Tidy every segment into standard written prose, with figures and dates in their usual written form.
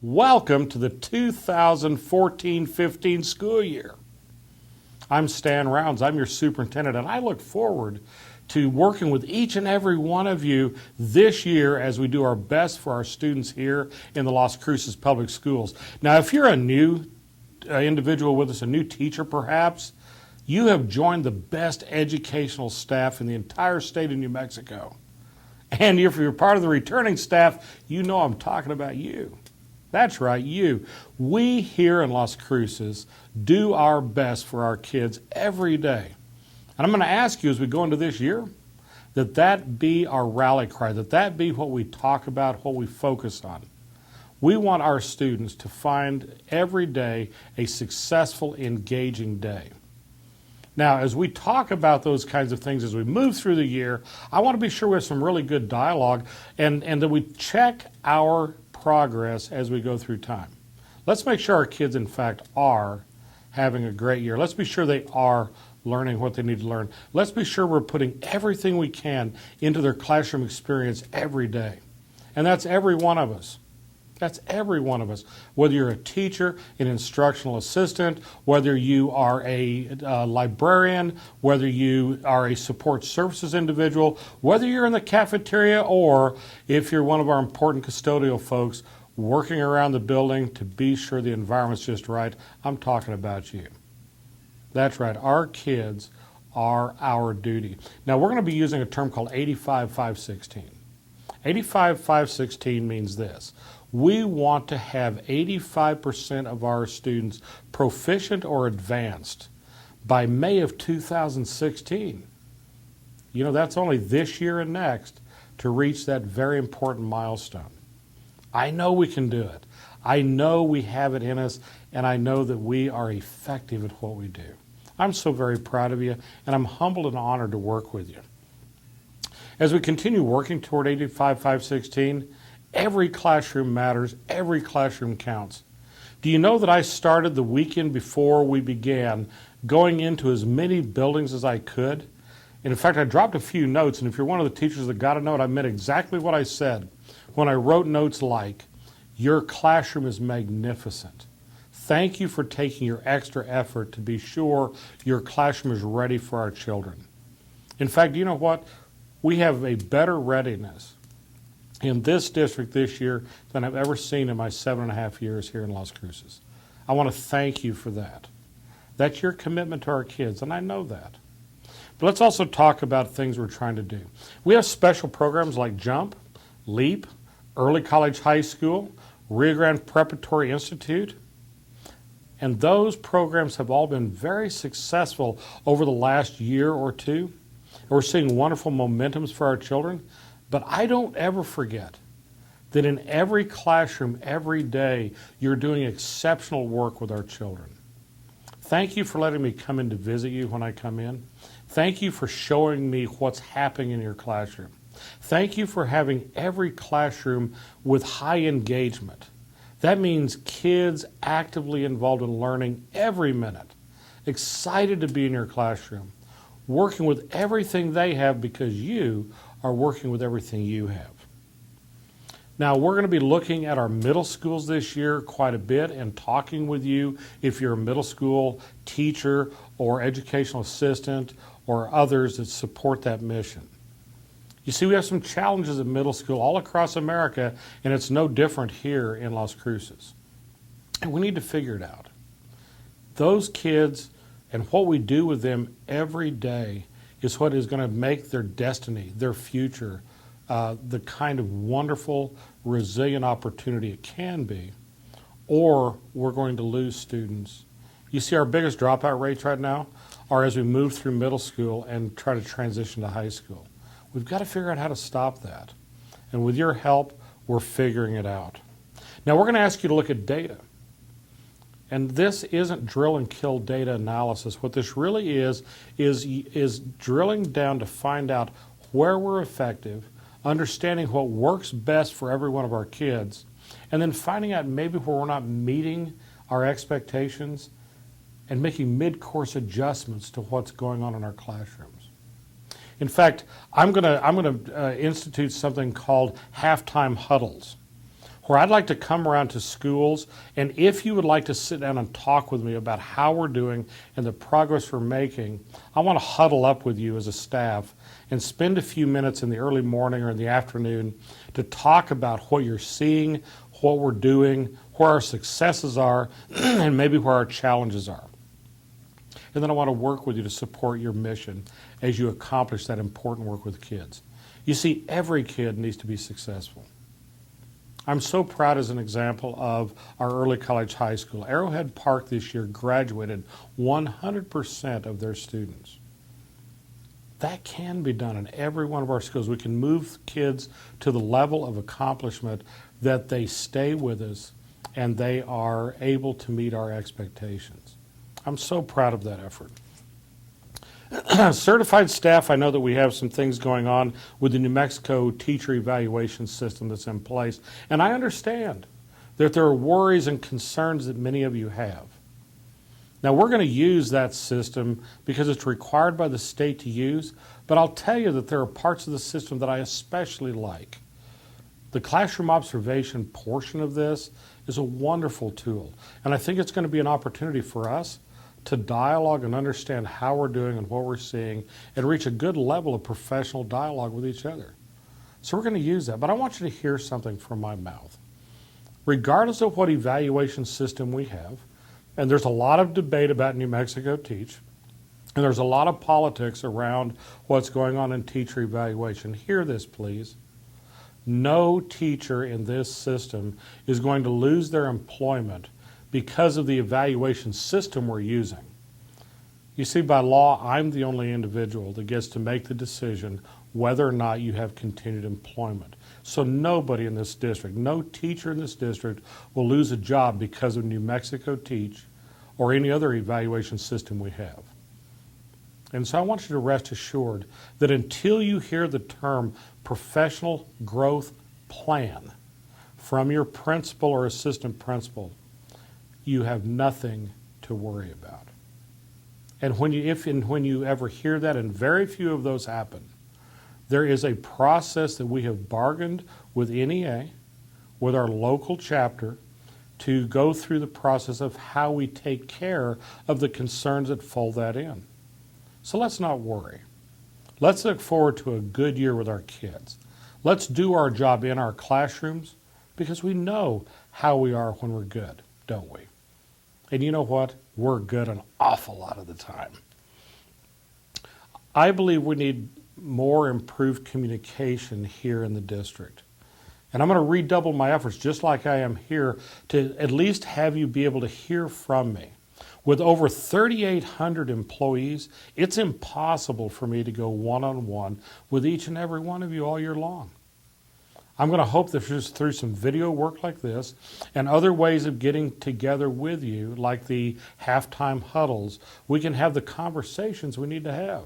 Welcome to the 2014-15 school year. I'm Stan Rounds, I'm your superintendent, and I look forward to working with each and every one of you this year as we do our best for our students here in the Las Cruces Public Schools. Now, if you're a new individual with us, a new teacher perhaps, you have joined the best educational staff in the entire state of New Mexico. And if you're part of the returning staff, you know I'm talking about you. That's right, you. We here in Las Cruces do our best for our kids every day. And I'm going to ask you as we go into this year that be our rally cry, that be what we talk about, what we focus on. We want our students to find every day a successful, engaging day. Now, as we talk about those kinds of things as we move through the year, I want to be sure we have some really good dialogue and that we check our progress as we go through time. Let's make sure our kids, in fact, are having a great year. Let's be sure they are learning what they need to learn. Let's be sure we're putting everything we can into their classroom experience every day. And that's every one of us. That's every one of us. Whether you're a teacher, an instructional assistant, whether you are a librarian, whether you are a support services individual, whether you're in the cafeteria, or if you're one of our important custodial folks working around the building to be sure the environment's just right, I'm talking about you. That's right. Our kids are our duty. Now, we're going to be using a term called 85-516. 85-516 means this. We want to have 85% of our students proficient or advanced by May of 2016. You know, that's only this year and next to reach that very important milestone. I know we can do it. I know we have it in us, and I know that we are effective at what we do. I'm so very proud of you, and I'm humbled and honored to work with you. As we continue working toward 85-516, every classroom matters, every classroom counts. Do you know that I started the weekend before we began going into as many buildings as I could? And in fact, I dropped a few notes, and if you're one of the teachers that got a note, I meant exactly what I said when I wrote notes like, "Your classroom is magnificent. Thank you for taking your extra effort to be sure your classroom is ready for our children." In fact, you know what? We have a better readiness in this district this year than I've ever seen in my 7.5 years here in Las Cruces. I want to thank you for that. That's your commitment to our kids, and I know that. But let's also talk about things we're trying to do. We have special programs like JUMP, LEAP, Early College High School, Rio Grande Preparatory Institute, and those programs have all been very successful over the last year or two. We're seeing wonderful momentums for our children, but I don't ever forget that in every classroom, every day, you're doing exceptional work with our children. Thank you for letting me come in to visit you when I come in. Thank you for showing me what's happening in your classroom. Thank you for having every classroom with high engagement. That means kids actively involved in learning every minute, excited to be in your classroom, working with everything they have because you are working with everything you have. Now, we're going to be looking at our middle schools this year quite a bit and talking with you if you're a middle school teacher or educational assistant or others that support that mission. You see, we have some challenges at middle school all across America, and it's no different here in Las Cruces. And we need to figure it out. Those kids and what we do with them every day is what is going to make their destiny, their future, the kind of wonderful, resilient opportunity it can be, or we're going to lose students. You see, our biggest dropout rates right now are as we move through middle school and try to transition to high school. We've got to figure out how to stop that. And with your help, we're figuring it out. Now, we're going to ask you to look at data. And this isn't drill and kill data analysis. What this really is drilling down to find out where we're effective, understanding what works best for every one of our kids, and then finding out maybe where we're not meeting our expectations and making mid-course adjustments to what's going on in our classrooms. In fact, I'm going to institute something called halftime huddles. where I'd like to come around to schools, and if you would like to sit down and talk with me about how we're doing and the progress we're making, I want to huddle up with you as a staff and spend a few minutes in the early morning or in the afternoon to talk about what you're seeing, what we're doing, where our successes are, and maybe where our challenges are. And then I want to work with you to support your mission as you accomplish that important work with kids. You see, every kid needs to be successful. I'm so proud as an example of our early college high school. Arrowhead Park this year graduated 100% of their students. That can be done in every one of our schools. We can move kids to the level of accomplishment that they stay with us and they are able to meet our expectations. I'm so proud of that effort. Certified staff, I know that we have some things going on with the New Mexico teacher evaluation system that's in place, and I understand that there are worries and concerns that many of you have. Now, we're going to use that system because it's required by the state to use, but I'll tell you that there are parts of the system that I especially like. The classroom observation portion of this is a wonderful tool, and I think it's going to be an opportunity for us to dialogue and understand how we're doing and what we're seeing and reach a good level of professional dialogue with each other. So we're going to use that, but I want you to hear something from my mouth. Regardless of what evaluation system we have, and there's a lot of debate about New Mexico Teach, and there's a lot of politics around what's going on in teacher evaluation. Hear this, please. No teacher in this system is going to lose their employment because of the evaluation system we're using. You see, by law, I'm the only individual that gets to make the decision whether or not you have continued employment. So nobody in this district, no teacher in this district will lose a job because of New Mexico Teach or any other evaluation system we have. And so I want you to rest assured that until you hear the term professional growth plan from your principal or assistant principal, you have nothing to worry about. And when you ever hear that, and very few of those happen, there is a process that we have bargained with NEA, with our local chapter, to go through the process of how we take care of the concerns that fold that in. So let's not worry. Let's look forward to a good year with our kids. Let's do our job in our classrooms because we know how we are when we're good, don't we? And you know what? We're good an awful lot of the time. I believe we need more improved communication here in the district. And I'm going to redouble my efforts, just like I am here, to at least have you be able to hear from me. With over 3,800 employees, it's impossible for me to go one-on-one with each and every one of you all year long. I'm going to hope that through some video work like this and other ways of getting together with you, like the halftime huddles, we can have the conversations we need to have.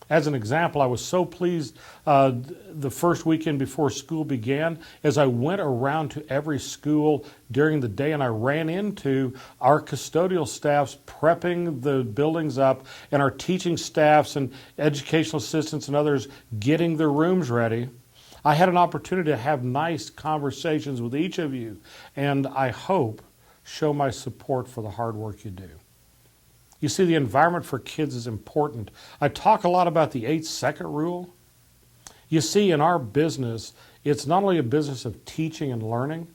As an example, I was so pleased the first weekend before school began as I went around to every school during the day and I ran into our custodial staffs prepping the buildings up and our teaching staffs and educational assistants and others getting their rooms ready. I had an opportunity to have nice conversations with each of you, and I hope show my support for the hard work you do. You see, the environment for kids is important. I talk a lot about the 8-second rule. You see, in our business, it's not only a business of teaching and learning,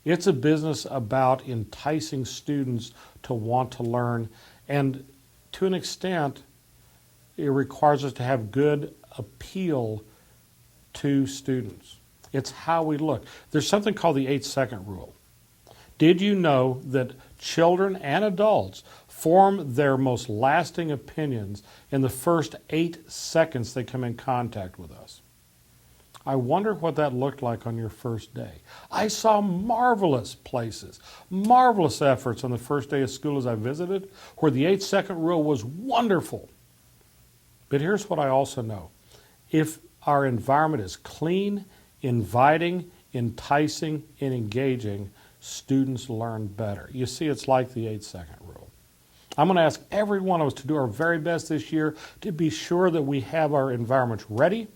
it's a business about enticing students to want to learn, and to an extent, it requires us to have good appeal to students. It's how we look. There's something called the 8-second rule. Did you know that children and adults form their most lasting opinions in the first 8 seconds they come in contact with us? I wonder what that looked like on your first day. I saw marvelous places, marvelous efforts on the first day of school as I visited, where the 8-second rule was wonderful. But here's what I also know. If our environment is clean, inviting, enticing, and engaging, students learn better. You see, it's like the 8-second rule. I'm going to ask every one of us to do our very best this year to be sure that we have our environments ready,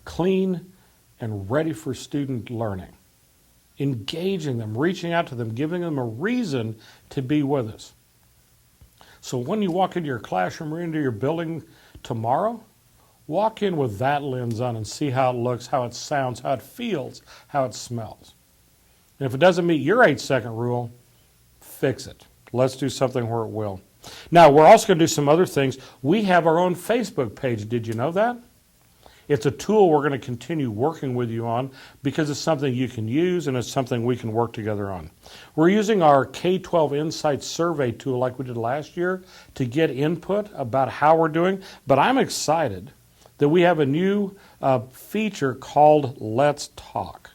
clean, and ready for student learning. engaging them, reaching out to them, giving them a reason to be with us. So when you walk into your classroom or into your building tomorrow, walk in with that lens on and see how it looks, how it sounds, how it feels, how it smells. And if it doesn't meet your 8-second rule, fix it. Let's do something where it will. Now, we're also going to do some other things. We have our own Facebook page. Did you know that? It's a tool we're going to continue working with you on because it's something you can use and it's something we can work together on. We're using our K-12 Insights survey tool like we did last year to get input about how we're doing, but I'm excited that we have a new feature called Let's Talk.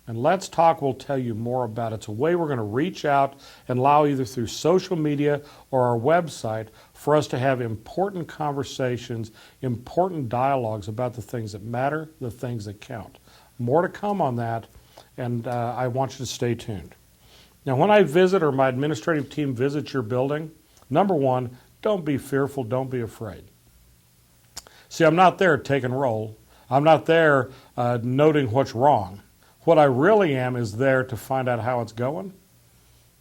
And Let's Talk will tell you more about it. It's a way we're going to reach out and allow either through social media or our website for us to have important conversations, important dialogues about the things that matter, the things that count. More to come on that, and I want you to stay tuned. Now, when I visit or my administrative team visits your building, number one, don't be fearful, don't be afraid. See, I'm not there taking roll. I'm not there noting what's wrong. What I really am is there to find out how it's going,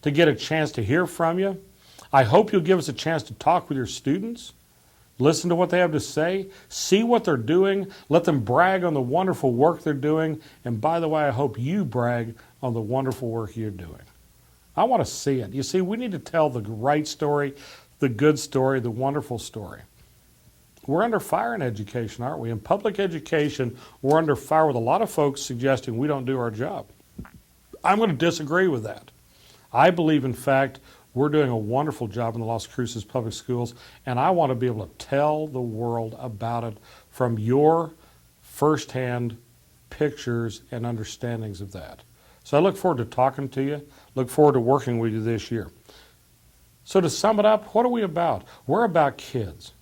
to get a chance to hear from you. I hope you'll give us a chance to talk with your students, listen to what they have to say, see what they're doing, let them brag on the wonderful work they're doing, and by the way, I hope you brag on the wonderful work you're doing. I want to see it. You see, we need to tell the right story, the good story, the wonderful story. We're under fire in education, aren't we? In public education, we're under fire with a lot of folks suggesting we don't do our job. I'm going to disagree with that. I believe, in fact, we're doing a wonderful job in the Las Cruces Public Schools, and I want to be able to tell the world about it from your firsthand pictures and understandings of that. So I look forward to talking to you, look forward to working with you this year. So to sum it up, what are we about? We're about kids.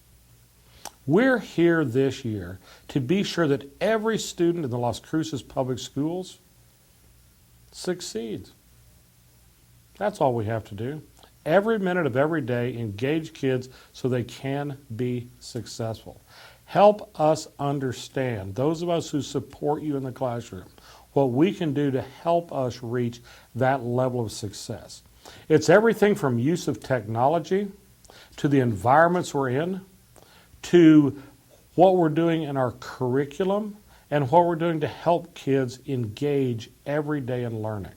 We're here this year to be sure that every student in the Las Cruces Public Schools succeeds. That's all we have to do. Every minute of every day, engage kids so they can be successful. Help us understand, those of us who support you in the classroom, what we can do to help us reach that level of success. It's everything from use of technology to the environments we're in, to what we're doing in our curriculum and what we're doing to help kids engage every day in learning.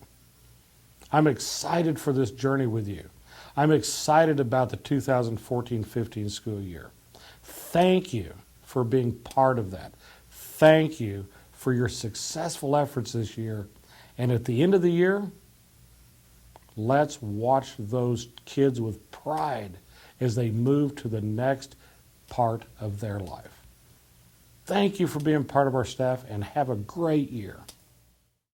I'm excited for this journey with you. I'm excited about the 2014-15 school year. Thank you for being part of that. Thank you for your successful efforts this year. And at the end of the year, let's watch those kids with pride as they move to the next part of their life. Thank you for being part of our staff and have a great year.